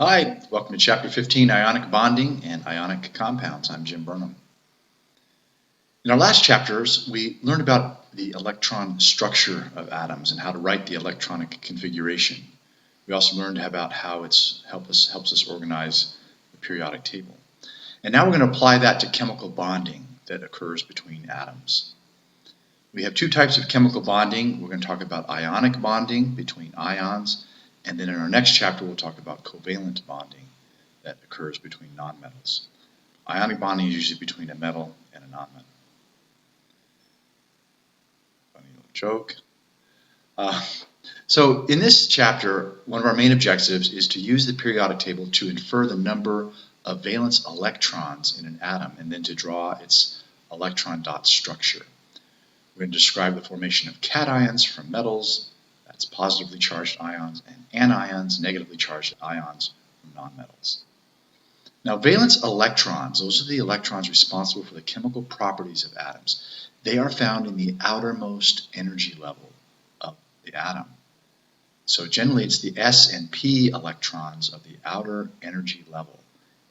Hi, welcome to Chapter 15, Ionic Bonding and Ionic Compounds. I'm Jim Burnham. In our last chapters, we learned about the electron structure of atoms and how to write the electronic configuration. We also learned about how it helps us organize the periodic table. And now we're going to apply that to chemical bonding that occurs between atoms. We have two types of chemical bonding. We're going to talk about ionic bonding between ions, and then in our next chapter we'll talk about covalent bonding that occurs between nonmetals. Ionic bonding is usually between a metal and a nonmetal. Funny little joke. So in this chapter, one of our main objectives is to use the periodic table to infer the number of valence electrons in an atom and then to draw its electron dot structure. We're going to describe the formation of cations from metals, that's positively charged ions, and anions, negatively charged ions from nonmetals. Now, valence electrons, those are the electrons responsible for the chemical properties of atoms. They are found in the outermost energy level of the atom. So generally, it's the s and p electrons of the outer energy level.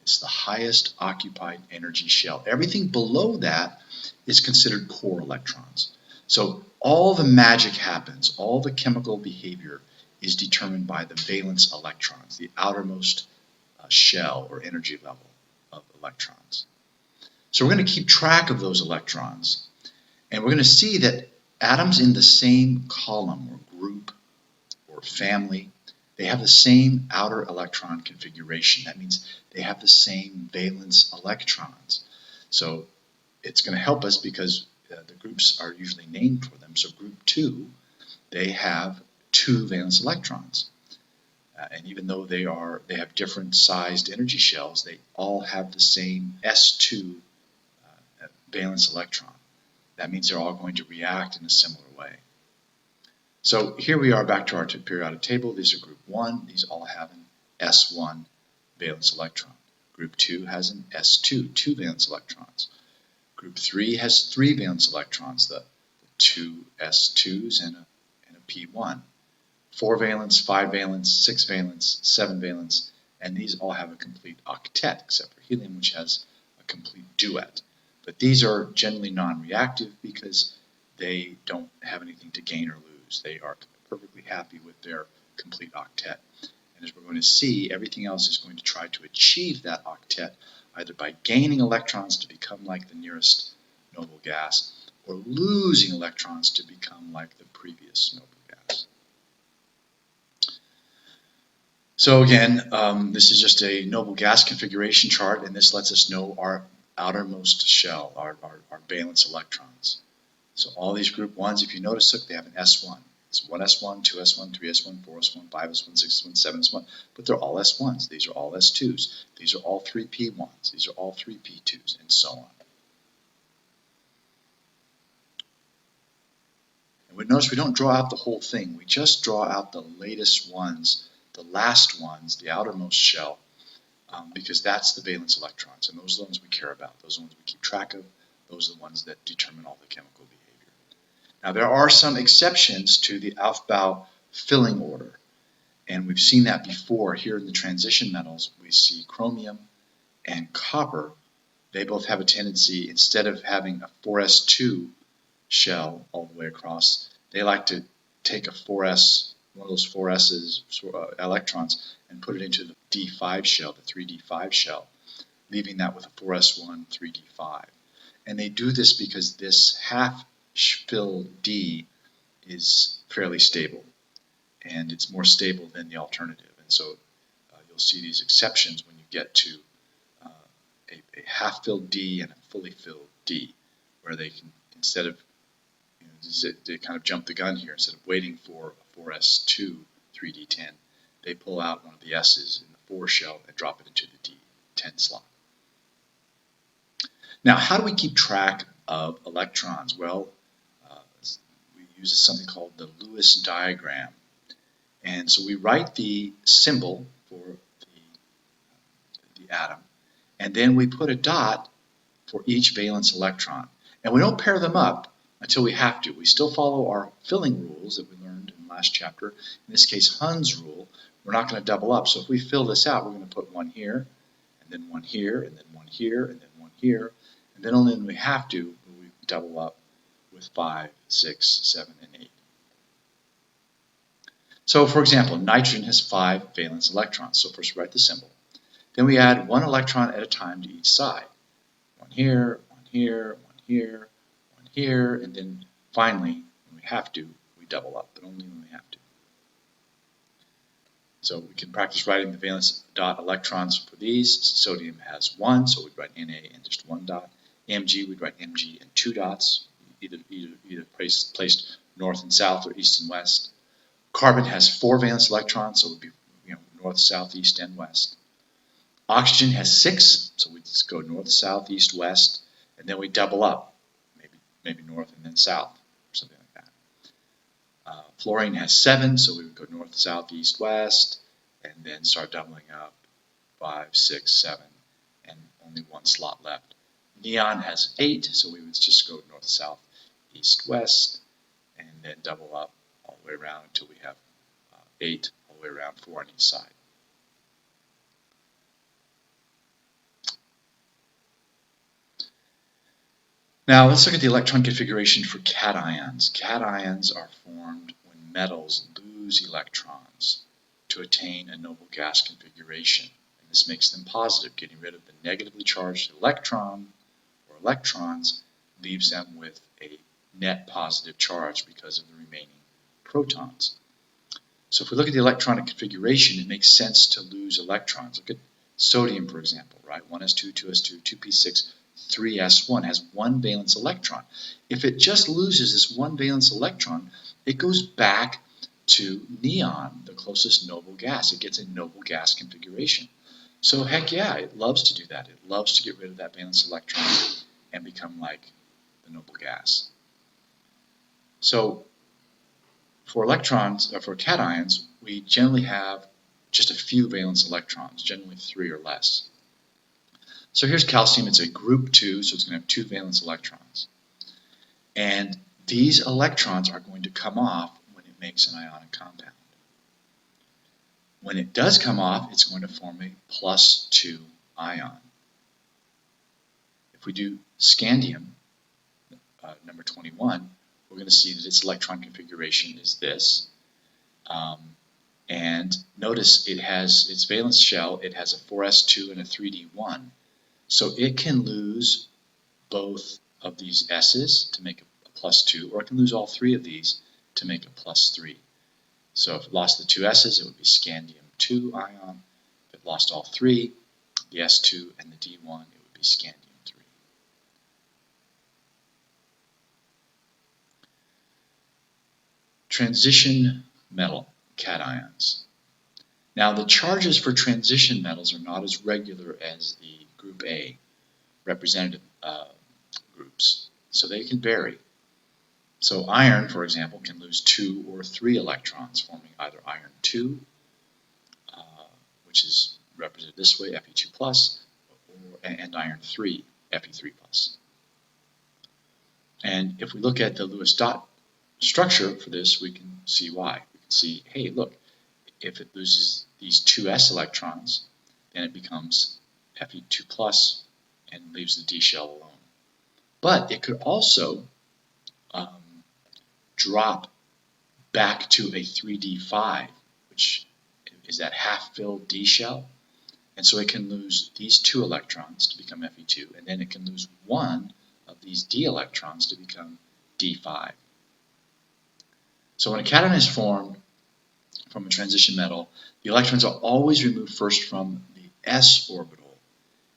It's the highest occupied energy shell. Everything below that is considered core electrons. So all the magic happens, all the chemical behavior is determined by the valence electrons, the outermost shell or energy level of electrons. So we're going to keep track of those electrons, and we're going to see that atoms in the same column or group or family, they have the same outer electron configuration. That means they have the same valence electrons. So it's going to help us because the groups are usually named for them. So group 2, they have 2 valence electrons. And even though they have different sized energy shells, they all have the same S2 valence electron. That means they're all going to react in a similar way. So here we are back to our periodic table. These are group 1. These all have an S1 valence electron. Group 2 has an S2, 2 valence electrons. Group 3 has 3 valence electrons, the 2 S2s and a P1. 4 valence, 5 valence, 6 valence, 7 valence, and these all have a complete octet, except for helium, which has a complete duet. But these are generally non-reactive because they don't have anything to gain or lose. They are perfectly happy with their complete octet. And as we're going to see, everything else is going to try to achieve that octet either by gaining electrons to become like the nearest noble gas or losing electrons to become like the previous noble gas. So again, this is just a noble gas configuration chart, and this lets us know our outermost shell, our valence electrons. So all these group 1s, if you notice, they have an S1. It's 1s1, 2s1, 3s1, 4s1, 5s1, 6s1, 7s1, but they're all S1s. These are all S2s. These are all 3 P1s. These are all 3 P2s, and so on. And notice we don't draw out the whole thing. We just draw out the latest ones, the last ones, the outermost shell, because that's the valence electrons, and those are the ones we care about. Those are the ones we keep track of. Those are the ones that determine all the chemical behavior. Now, there are some exceptions to the Aufbau filling order, and we've seen that before. Here in the transition metals, we see chromium and copper. They both have a tendency, instead of having a 4s2 shell all the way across, they like to take a 4s, one of those 4s's electrons, and put it into the D5 shell, the 3D5 shell, leaving that with a 4s1, 3D5. And they do this because this half-filled D is fairly stable, and it's more stable than the alternative. And so you'll see these exceptions when you get to a half-filled D and a fully filled D, where they can, instead of, they kind of jump the gun here. Instead of waiting for a 4s2 3D10, they pull out one of the S's in the 4 shell and drop it into the D10 slot. Now, how do we keep track of electrons? Well, we use something called the Lewis diagram. And so we write the symbol for the atom, and then we put a dot for each valence electron. And we don't pair them up until we have to. We still follow our filling rules that we learned in the last chapter. In this case, Hund's rule. we're not going to double up. So if we fill this out, we're going to put one here, and then one here, and then one here, and then one here, and then only when we have to, we double up with 5, 6, 7, and 8. So for example, nitrogen has 5 valence electrons. So first we write the symbol. Then we add 1 electron at a time to each side. One here, one here, one here, one here, and then finally, when we have to, we double up, but only when we have to. So we can practice writing the valence dot electrons for these. Sodium has 1, so we'd write Na and just 1 dot. Mg, we'd write Mg and 2 dots, either placed north and south or east and west. Carbon has 4 valence electrons, so it would be north, south, east, and west. Oxygen has 6, so we just go north, south, east, west, and then we double up, maybe north and then south, or something like that. Fluorine has 7, so we would go north, south, east, west, and then start doubling up 5, 6, 7, and only 1 slot left. Neon has 8, so we would just go north, south, east, west, and then double up all the way around until we have 8 all the way around, 4 on each side. Now let's look at the electron configuration for cations. Cations are formed when metals lose electrons to attain a noble gas configuration. And this makes them positive. Getting rid of the negatively charged electron or electrons leaves them with a net positive charge because of the remaining protons. So if we look at the electronic configuration, it makes sense to lose electrons. Look at sodium, for example, right? 1s2, 2s2, 2p6, 3s1 has 1 valence electron. If it just loses this 1 valence electron, it goes back to neon, the closest noble gas. It gets a noble gas configuration. So heck yeah, it loves to do that. It loves to get rid of that valence electron and become like the noble gas. So for electrons, or for cations, we generally have just a few valence electrons, generally 3 or less. So here's calcium. It's a group 2, so it's going to have 2 valence electrons. And these electrons are going to come off when it makes an ionic compound. When it does come off, it's going to form a +2 ion. If we do scandium, number 21, we're going to see that its electron configuration is this. And notice it has its valence shell, it has a 4s2 and a 3d1. So it can lose both of these s's to make a +2, or it can lose all 3 of these to make a +3. So if it lost the 2 s's, it would be scandium 2 ion. If it lost all 3, the s2 and the d1, it would be scandium 3. Transition metal cations. Now the charges for transition metals are not as regular as the group A representative groups, so they can vary. So iron, for example, can lose 2 or 3 electrons, forming either iron 2, which is represented this way, Fe2+, and iron 3, Fe3+. And if we look at the Lewis dot structure for this, we can see why. We can see, hey, look, if it loses these 2s electrons, then it becomes Fe2+ and leaves the d shell alone. But it could also drop back to a 3d5, which is that half-filled d shell. And so it can lose these 2 electrons to become Fe2, and then it can lose 1 of these d electrons to become d5. So when a cation is formed from a transition metal, the electrons are always removed first from the s orbital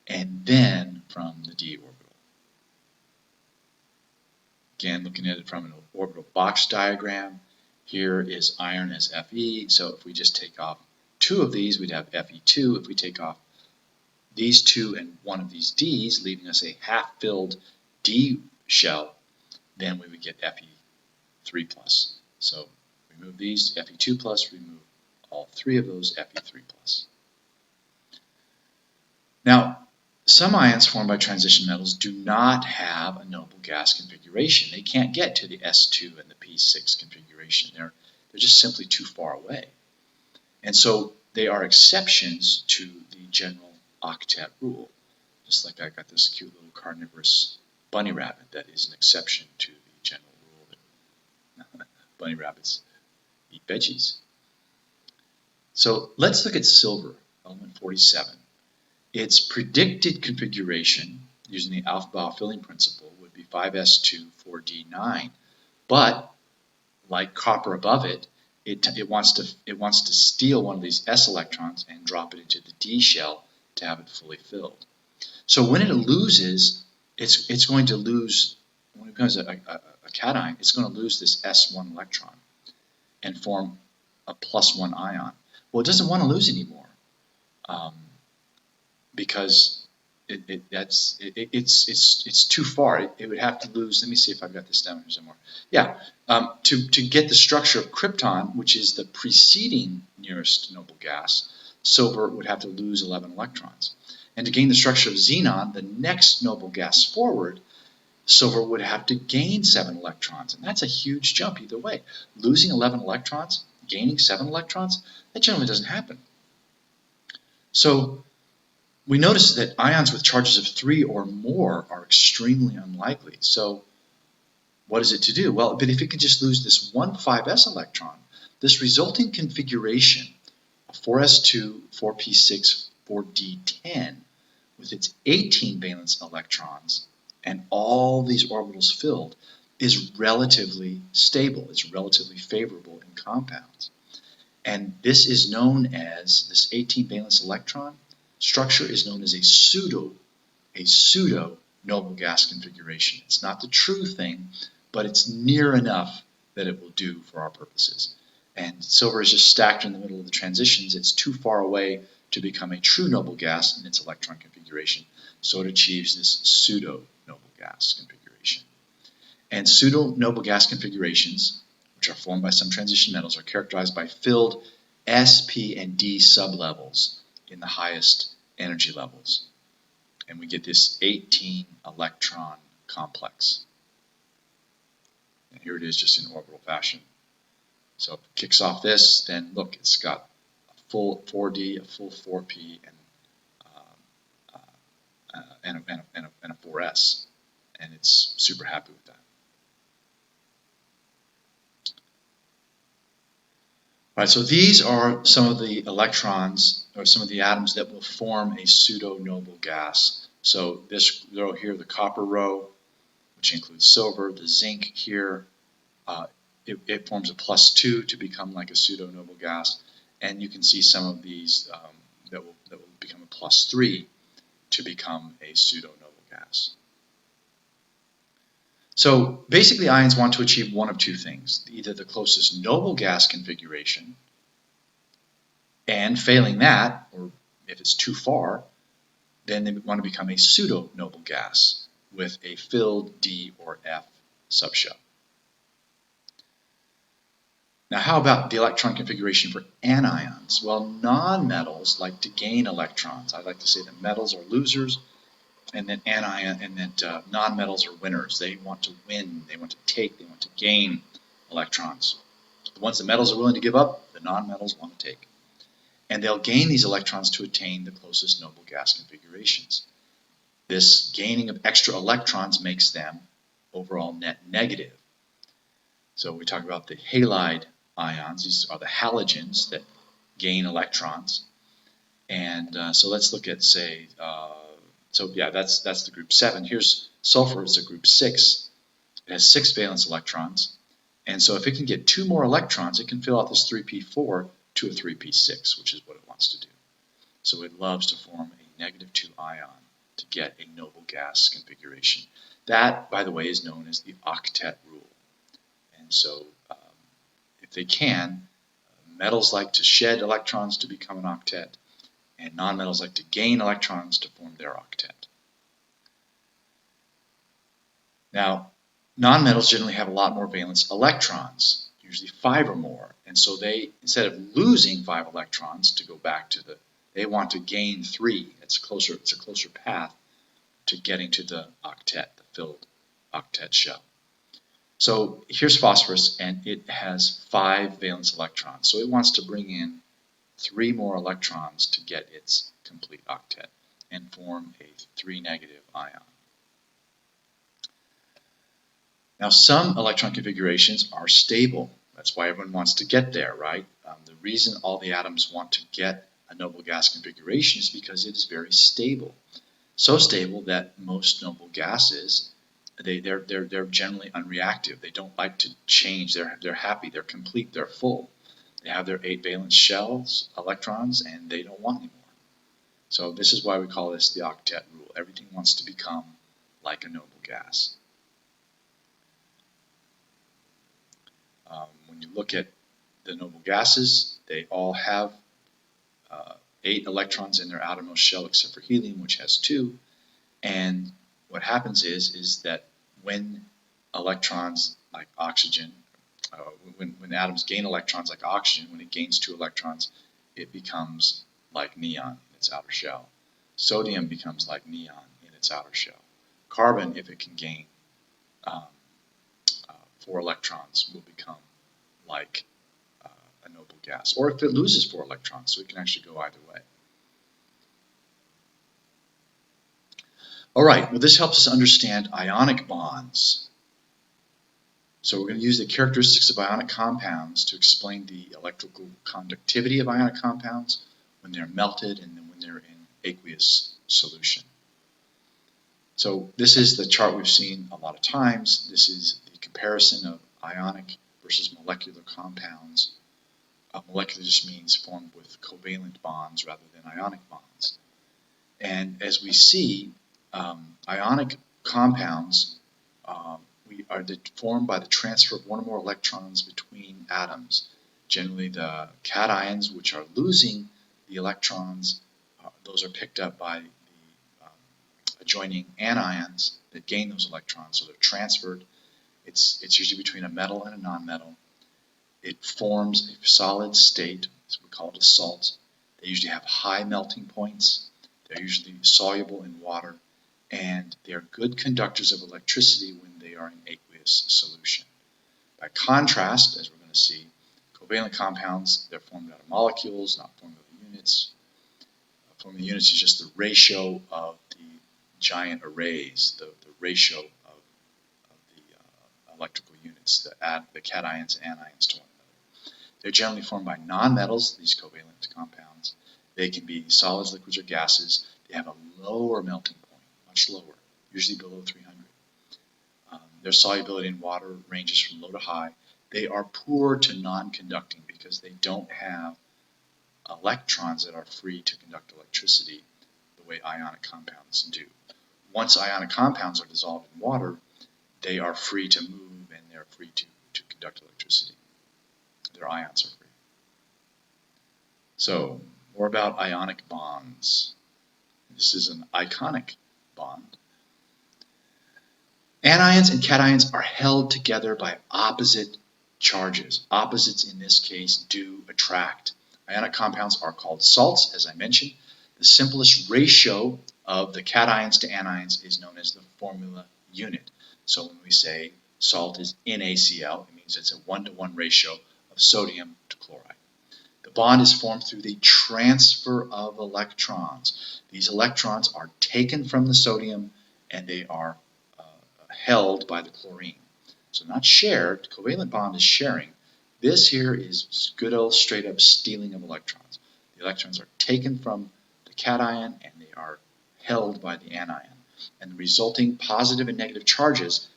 and then from the d orbital. Again, looking at it from an orbital box diagram, here is iron as Fe, so if we just take off 2 of these, we'd have Fe2. If we take off these 2 and 1 of these Ds, leaving us a half-filled D shell, then we would get Fe3+. So remove these, Fe2+, remove all 3 of those, Fe3+. Now, some ions formed by transition metals do not have a noble gas configuration. They can't get to the S2 and the P6 configuration. They're just simply too far away. And so they are exceptions to the general octet rule. Just like I got this cute little carnivorous bunny rabbit that is an exception to the general rule that bunny rabbits eat veggies. So let's look at silver, element 47. Its predicted configuration using the Aufbau filling principle would be 5s2 4d9, but like copper above it, it wants to steal one of these s electrons and drop it into the d shell to have it fully filled. So when it loses, it's going to lose, when it becomes a cation, it's going to lose this s1 electron and form a +1 ion. Well, it doesn't want to lose anymore because it's too far. It would have to lose. Let me see if I've got this down here somewhere. Yeah, to get the structure of krypton, which is the preceding nearest noble gas, silver would have to lose 11 electrons. And to gain the structure of xenon, the next noble gas forward, silver would have to gain 7 electrons. And that's a huge jump either way. Losing 11 electrons, gaining 7 electrons, that generally doesn't happen. So we notice that ions with charges of 3 or more are extremely unlikely. So what is it to do? Well, but if it can just lose this one 5s electron, this resulting configuration of 4s2, 4p6, 4d10 with its 18 valence electrons and all these orbitals filled is relatively stable. It's relatively favorable in compounds. And this is known as, this 18 valence electron structure is known as a pseudo noble gas configuration. It's not the true thing, but it's near enough that it will do for our purposes. And silver is just stacked in the middle of the transitions. It's too far away to become a true noble gas in its electron configuration, so it achieves this pseudo noble gas configuration. And pseudo noble gas configurations, which are formed by some transition metals, are characterized by filled s, p, and d sublevels in the highest energy levels. And we get this 18 electron complex. And here it is just in orbital fashion. So if it kicks off this, then look, it's got a full 4d, a full 4p, and a 4s. And it's super happy with that. All right, so these are some of the electrons, or some of the atoms that will form a pseudo-noble gas. So this row here, the copper row, which includes silver, the zinc here, it forms a +2 to become like a pseudo-noble gas. And you can see some of these that will become a +3 to become a pseudo-noble gas. So basically ions want to achieve one of two things, either the closest noble gas configuration, and failing that, or if it's too far, then they want to become a pseudo-noble gas with a filled D or F subshell. Now how about the electron configuration for anions? Well, nonmetals like to gain electrons. I like to say that metals are losers, and then nonmetals are winners. They want to win, they want to take, they want to gain electrons. So the ones the metals are willing to give up, the nonmetals want to take. And they'll gain these electrons to attain the closest noble gas configurations. This gaining of extra electrons makes them overall net negative. So we talk about the halide ions. These are the halogens that gain electrons. And so let's look at, say, that's the group 7. Here's sulfur. It's a group 6. It has 6 valence electrons. And so if it can get 2 more electrons, it can fill out this 3p4 to a 3p6, which is what it wants to do. So it loves to form a -2 ion to get a noble gas configuration. That, by the way, is known as the Octet Rule. And so if they can, metals like to shed electrons to become an octet, and nonmetals like to gain electrons to form their octet. Now, nonmetals generally have a lot more valence electrons, usually 5 or more, and so they, instead of losing 5 electrons to go back to they want to gain 3. It's a closer path to getting to the octet, the filled octet shell. So here's phosphorus, and it has 5 valence electrons, so it wants to bring in 3 more electrons to get its complete octet and form a 3 negative ion. Now, some electron configurations are stable. That's why everyone wants to get there, right? The reason all the atoms want to get a noble gas configuration is because it is very stable. So stable that most noble gases, they're generally unreactive. They don't like to change. They're happy. They're complete. They're full. They have their 8 valence shells, electrons, and they don't want any more. So this is why we call this the Octet Rule. Everything wants to become like a noble gas. When you look at the noble gases, they all have 8 electrons in their outermost shell except for helium, which has 2. And what happens is that when electrons like oxygen, when atoms gain electrons like oxygen, when it gains 2 electrons, it becomes like neon in its outer shell. Sodium becomes like neon in its outer shell. Carbon, if it can gain 4 electrons, will become like a noble gas. Or if it loses 4 electrons, so it can actually go either way. All right, well, this helps us understand ionic bonds. So we're going to use the characteristics of ionic compounds to explain the electrical conductivity of ionic compounds when they're melted and then when they're in aqueous solution. So this is the chart we've seen a lot of times. This is the comparison of ionic versus molecular compounds. Molecular just means formed with covalent bonds rather than ionic bonds. And as we see, ionic compounds are formed by the transfer of 1 or more electrons between atoms. Generally, the cations, which are losing the electrons, those are picked up by the adjoining anions that gain those electrons, so they're transferred. It's usually between a metal and a nonmetal. It forms a solid state, so we call it a salt. They usually have high melting points. They're usually soluble in water, and they are good conductors of electricity when they are in aqueous solution. By contrast, as we're going to see, covalent compounds, they're formed out of molecules, not formed out of units. Forming units is just the ratio of the giant arrays, the ratio of the electrical units, the cations and anions to one another. They're generally formed by nonmetals, these covalent compounds. They can be solids, liquids, or gases. They have a lower melting point, much lower, usually below 300. Their solubility in water ranges from low to high. They are poor to non-conducting because they don't have electrons that are free to conduct electricity the way ionic compounds do. Once ionic compounds are dissolved in water, they are free to move and they're free to conduct electricity. Their ions are free. So, more about ionic bonds. This is an iconic bond. Anions and cations are held together by opposite charges. Opposites in this case do attract. Ionic compounds are called salts, as I mentioned. The simplest ratio of the cations to anions is known as the formula unit. So when we say salt is NaCl, it means it's a 1-to-1 ratio of sodium to chloride. The bond is formed through the transfer of electrons. These electrons are taken from the sodium and they are held by the chlorine. So not shared, covalent bond is sharing. This here is good old straight up stealing of electrons. The electrons are taken from the cation and they are held by the anion. And the resulting positive and negative charges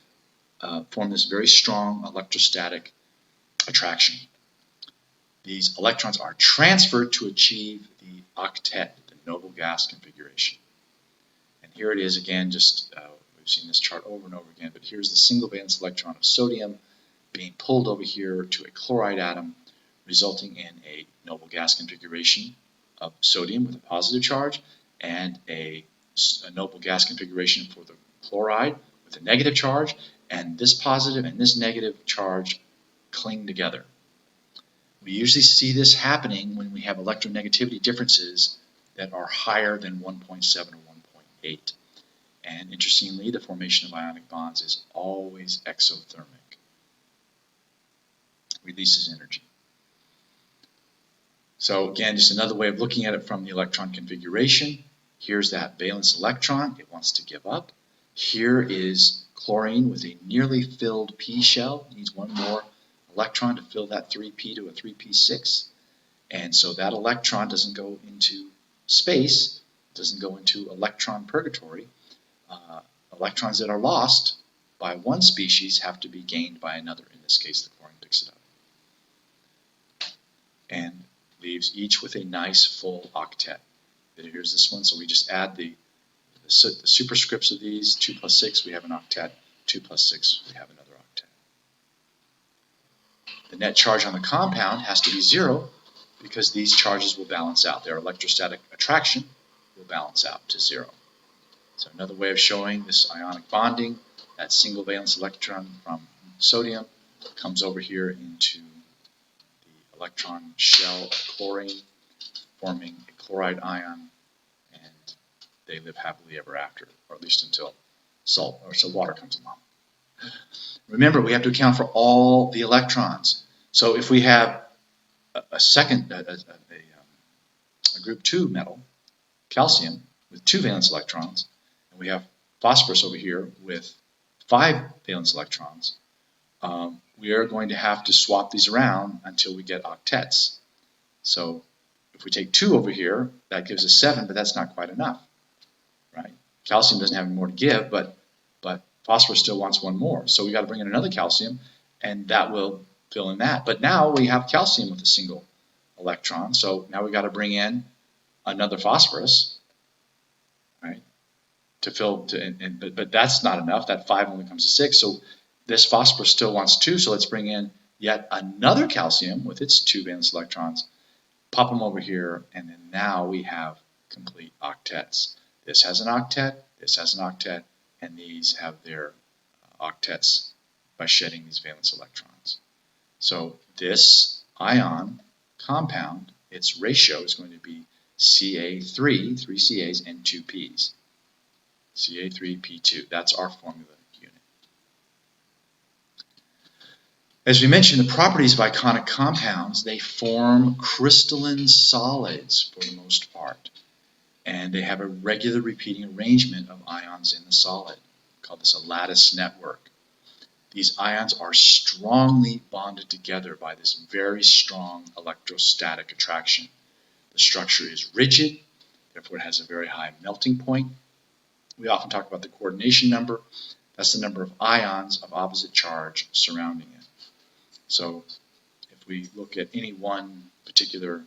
form this very strong electrostatic attraction. These electrons are transferred to achieve the octet, the noble gas configuration. And here it is again, just we've seen this chart over and over again, but here's the single valence electron of sodium being pulled over here to a chloride atom, resulting in a noble gas configuration of sodium with a positive charge and a noble gas configuration for the chloride with a negative charge, and this positive and this negative charge cling together. We usually see this happening when we have electronegativity differences that are higher than 1.7 or 1.8. And interestingly, the formation of ionic bonds is always exothermic. Releases energy. So again, just another way of looking at it from the electron configuration. Here's that valence electron. It wants to give up. Here is chlorine with a nearly filled p shell. It needs one more electron to fill that 3p to a 3p6. And so that electron doesn't go into space, doesn't go into electron purgatory. Electrons that are lost by one species have to be gained by another. In this case, the chlorine picks it up and leaves each with a nice full octet. Here's this one, so we just add the superscripts of these. 2 plus 6, we have an octet. 2 plus 6, we have another octet. The net charge on the compound has to be 0 because these charges will balance out. Their electrostatic attraction will balance out to 0. So another way of showing this ionic bonding, that single valence electron from sodium comes over here into the electron shell of chlorine, forming a chloride ion, and they live happily ever after, or at least until water comes along. Remember, we have to account for all the electrons. So if we have a group 2 metal, calcium, with 2 valence electrons, and we have phosphorus over here with 5 valence electrons, we are going to have to swap these around until we get octets. So if we take 2 over here, that gives us 7, but that's not quite enough, right? Calcium doesn't have any more to give, but phosphorus still wants one more. So we got to bring in another calcium, and that will fill in that. But now we have calcium with a single electron, so now we got to bring in another phosphorus, right? To fill, but that's not enough. That 5 only comes to 6. So this phosphorus still wants 2. So let's bring in yet another calcium with its 2 valence electrons. Pop them over here, and then now we have complete octets. This has an octet. This has an octet, and these have their octets by shedding these valence electrons. So this ion compound, its ratio is going to be Ca3, 3 Cas, and 2 Ps. Ca3P2, that's our formula unit. As we mentioned, the properties of ionic compounds, they form crystalline solids for the most part. And they have a regular repeating arrangement of ions in the solid. We call this a lattice network. These ions are strongly bonded together by this very strong electrostatic attraction. The structure is rigid, therefore it has a very high melting point. We often talk about the coordination number. That's the number of ions of opposite charge surrounding it. So if we look at any one particular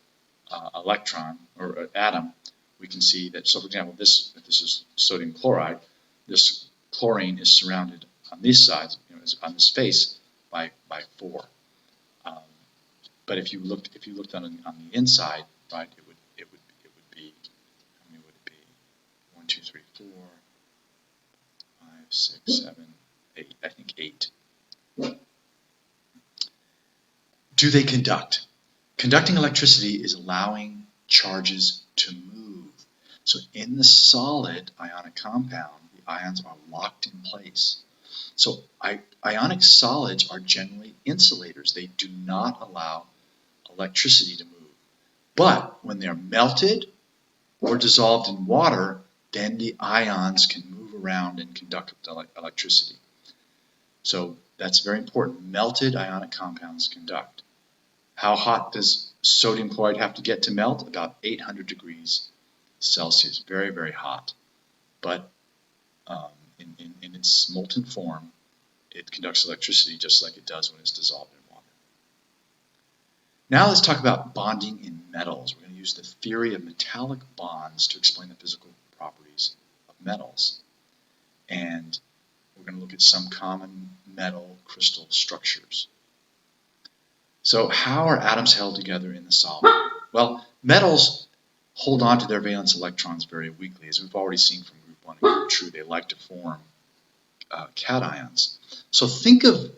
electron or atom, we can see that, so for example, if this is sodium chloride, this chlorine is surrounded on these sides, on this face, by 4. But if you looked on the inside, right, it would be, how many would it be? 1, 2, 3, 4, 5, 6, 7, 8. I think 8. Do they conduct? Conducting electricity is allowing charges to move. So in the solid ionic compound, the ions are locked in place. So ionic solids are generally insulators. They do not allow electricity to move. But when they're melted or dissolved in water, then the ions can move around and conduct electricity. So that's very important. Melted ionic compounds conduct. How hot does sodium chloride have to get to melt? About 800 degrees Celsius. Very, very hot. But in its molten form, it conducts electricity just like it does when it's dissolved in water. Now let's talk about bonding in metals. We're going to use the theory of metallic bonds to explain the physical properties of metals. And we're going to look at some common metal crystal structures. So how are atoms held together in the solid? Well, metals hold on to their valence electrons very weakly. As we've already seen from group 1 and group 2, they like to form cations. So think of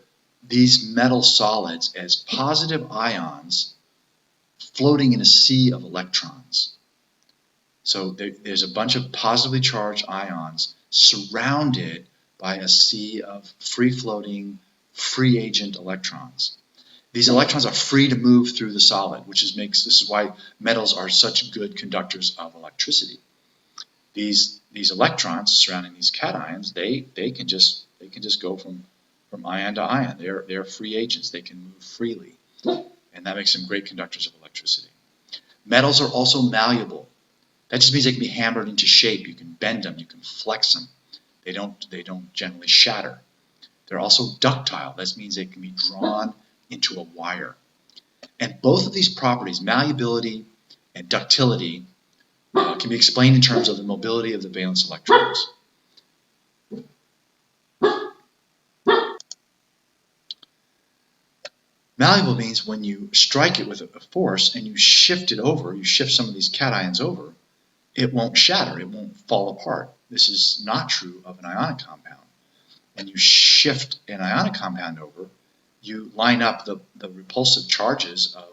these metal solids as positive ions floating in a sea of electrons. So there's a bunch of positively charged ions surrounded by a sea of free-floating, free agent electrons. These electrons are free to move through the solid, which this is why metals are such good conductors of electricity. These electrons surrounding these cations, they can just go from ion to ion. They're free agents. They can move freely, and that makes them great conductors of electricity. Metals are also malleable. That just means they can be hammered into shape. You can bend them. You can flex them. They don't generally shatter. They're also ductile. That means they can be drawn into a wire. And both of these properties, malleability and ductility, can be explained in terms of the mobility of the valence electrons. Malleable means when you strike it with a force and you shift it over, you shift some of these cations over, it won't shatter, it won't fall apart. This is not true of an ionic compound. When you shift an ionic compound over, you line up the repulsive charges of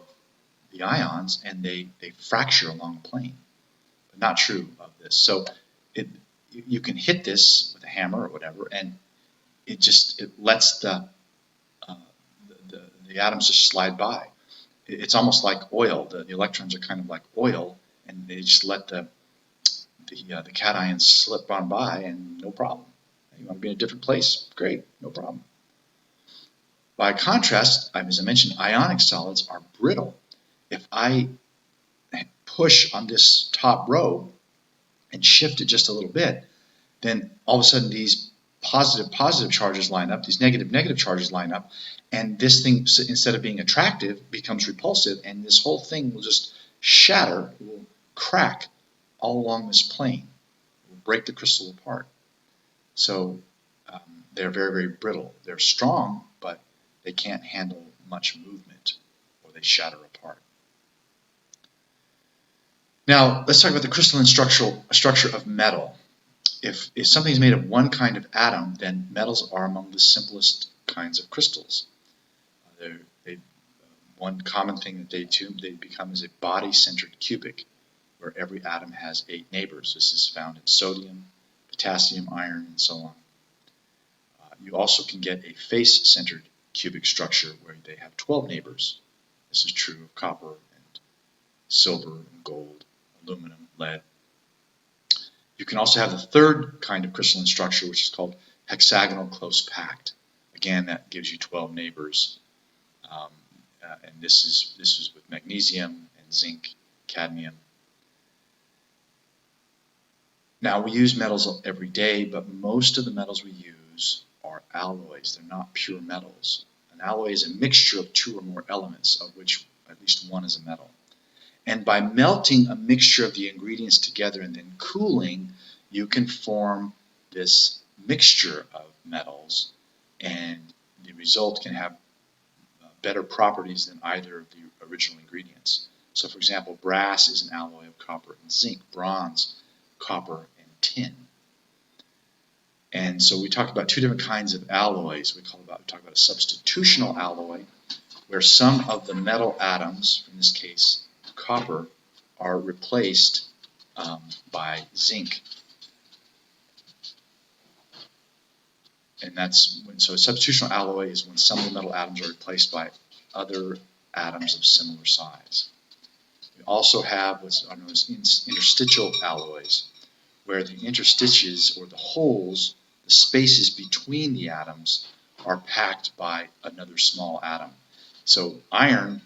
the ions and they fracture along the plane. But not true of this. So you can hit this with a hammer or whatever, and it lets the atoms just slide by. It's almost like oil. The electrons are kind of like oil, and they just let the cations slip on by, and no problem. You want to be in a different place? Great, no problem. By contrast, as I mentioned, ionic solids are brittle. If I push on this top row and shift it just a little bit, then all of a sudden these positive charges line up, these negative charges line up, and this thing, instead of being attractive, becomes repulsive, and this whole thing will just shatter, it will crack all along this plane. It will break the crystal apart. So they're very, very brittle. They're strong, but they can't handle much movement, or they shatter apart. Now, let's talk about the crystalline structure of metal. If something is made of one kind of atom, then metals are among the simplest kinds of crystals. One common thing that they become is a body-centered cubic, where every atom has 8 neighbors. This is found in sodium, potassium, iron, and so on. You also can get a face-centered cubic structure where they have 12 neighbors. This is true of copper and silver and gold, aluminum, lead. You can also have the third kind of crystalline structure, which is called hexagonal close-packed. Again, that gives you 12 neighbors. And this is with magnesium and zinc, cadmium. Now, we use metals every day, but most of the metals we use are alloys. They're not pure metals. An alloy is a mixture of 2 or more elements, of which at least one is a metal. And by melting a mixture of the ingredients together and then cooling, you can form this mixture of metals, and the result can have better properties than either of the original ingredients. So, for example, brass is an alloy of copper and zinc, bronze, copper, and tin. And so we talked about 2 different kinds of alloys. We talk about a substitutional alloy, where some of the metal atoms, in this case copper, are replaced by zinc. And so a substitutional alloy is when some of the metal atoms are replaced by other atoms of similar size. We also have what's known as interstitial alloys, where the interstices, or the holes, the spaces between the atoms, are packed by another small atom. So iron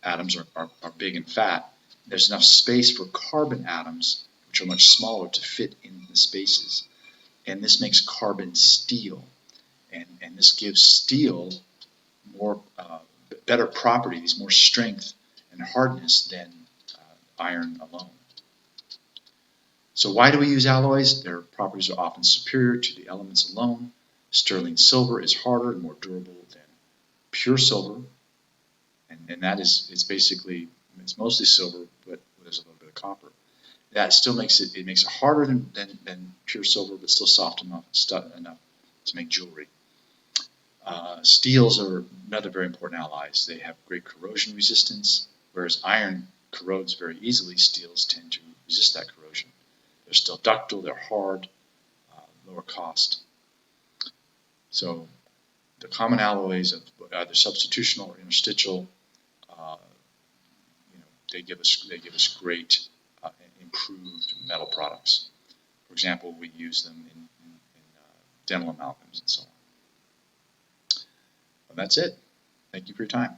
atoms are big and fat. There's enough space for carbon atoms, which are much smaller, to fit in the spaces. And this makes carbon steel. And this gives steel more better properties, more strength and hardness than iron alone. So why do we use alloys? Their properties are often superior to the elements alone. Sterling silver is harder and more durable than pure silver. And that is, it's mostly silver, but there's a little bit of copper. That still makes it harder than pure silver, but still soft enough to make jewelry. Steels are another very important alloys. They have great corrosion resistance, whereas iron corrodes very easily. Steels tend to resist that corrosion. They're still ductile, they're hard, lower cost. So the common alloys of either substitutional or interstitial, they give us great improved metal products. For example, we use them in dental amalgams and so on. And that's it. Thank you for your time.